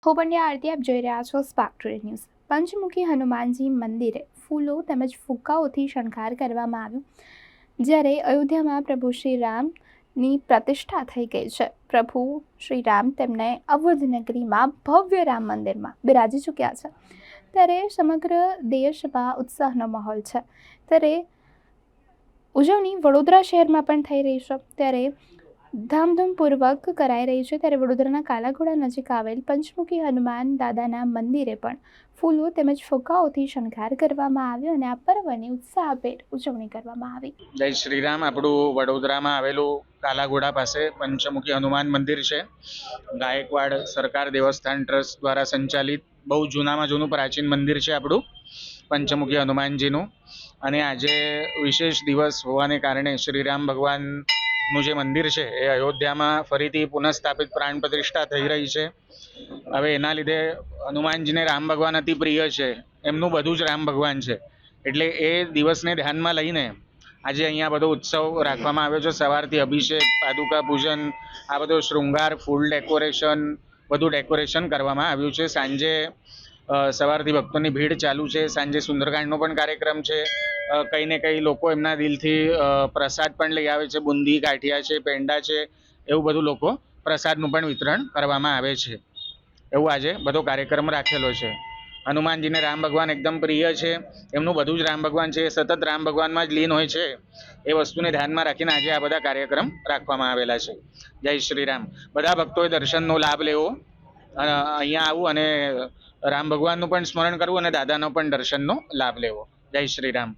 હું પંડ્યા આરતી આપ જોઈ રહ્યા છો સ્પાર્ક ટુડે ન્યૂઝ. પંચમુખી હનુમાનજી મંદિરે ફૂલો તેમજ ફુગ્ગાઓથી શણગાર કરવામાં આવ્યો. જ્યારે અયોધ્યામાં પ્રભુ શ્રી રામની પ્રતિષ્ઠા થઈ ગઈ છે. પ્રભુ શ્રી રામ તેમને અવધ નગરીમાં ભવ્ય રામ મંદિરમાં બિરાજી ચૂક્યા છે. ત્યારે સમગ્ર દેશમાં ઉત્સાહનો માહોલ છે. ત્યારે ઉજવણી વડોદરા શહેરમાં પણ થઈ રહી છે. ત્યારે ધામધૂમપૂર્વક કરાઈ રહી છે. ત્યારે વડોદરાના કાલાઘોડા નજીક આવેલ પંચમુખી હનુમાન દાદાના મંદિરે પણ ફૂલો તેમજ ફુગ્ગાઓથી શણગાર કરવામાં આવ્યો અને આ પર્વની ઉત્સાહભેર ઉજવણી કરવામાં આવી. જય શ્રી રામ. આપણું વડોદરામાં આવેલું કાલાઘોડા પાસે પંચમુખી હનુમાન મંદિર છે. ગાયકવાડ સરકાર દેવસ્થાન ટ્રસ્ટ દ્વારા સંચાલિત બહુ જૂનામાં જૂનું પ્રાચીન મંદિર છે આપણું પંચમુખી હનુમાનજીનું. અને આજે વિશેષ દિવસ હોવાને કારણે શ્રીરામ ભગવાનનું જે મંદિર છે એ અયોધ્યામાં ફરીથી પુનઃસ્થાપિત પ્રાણ પ્રતિષ્ઠા થઈ રહી છે. હવે એના લીધે હનુમાનજીને રામ ભગવાન અતિ પ્રિય છે. એમનું બધું જ રામ ભગવાન છે. એટલે એ દિવસને ધ્યાનમાં લઈને આજે અહીંયા બધો ઉત્સવ રાખવામાં આવ્યો છે. સવારથી અભિષેક, પાદુકા પૂજન, આ બધો શૃંગાર, ફૂલ ડેકોરેશન, બધું ડેકોરેશન કરવામાં આવ્યું છે. સાંજે સવારથી ભક્તોની ભીડ ચાલુ છે. સાંજે સુંદરકાંડનો પણ કાર્યક્રમ છે. કંઈ ને કંઈ લોકો એમના દિલથી પ્રસાદ પણ લઈ આવે છે. બુંદી, ગાંઠિયા છે, પેંડા છે, એવું બધું લોકો પ્રસાદનું પણ વિતરણ કરવામાં આવે છે. એવું આજે બધો કાર્યક્રમ રાખેલો છે. હનુમાનજીને રામ ભગવાન એકદમ પ્રિય છે. એમનું બધું જ રામ ભગવાન છે. સતત રામ ભગવાનમાં જ લીન હોય છે. એ વસ્તુને ધ્યાનમાં રાખીને આજે આ બધા કાર્યક્રમ રાખવામાં આવેલા છે. જય શ્રી રામ. બધા ભક્તોએ દર્શનનો લાભ લેવો, અહીંયા આવું અને રામ ભગવાનનું પણ સ્મરણ કરવું અને દાદાનો પણ દર્શનનો લાભ લેવો. જય શ્રી રામ.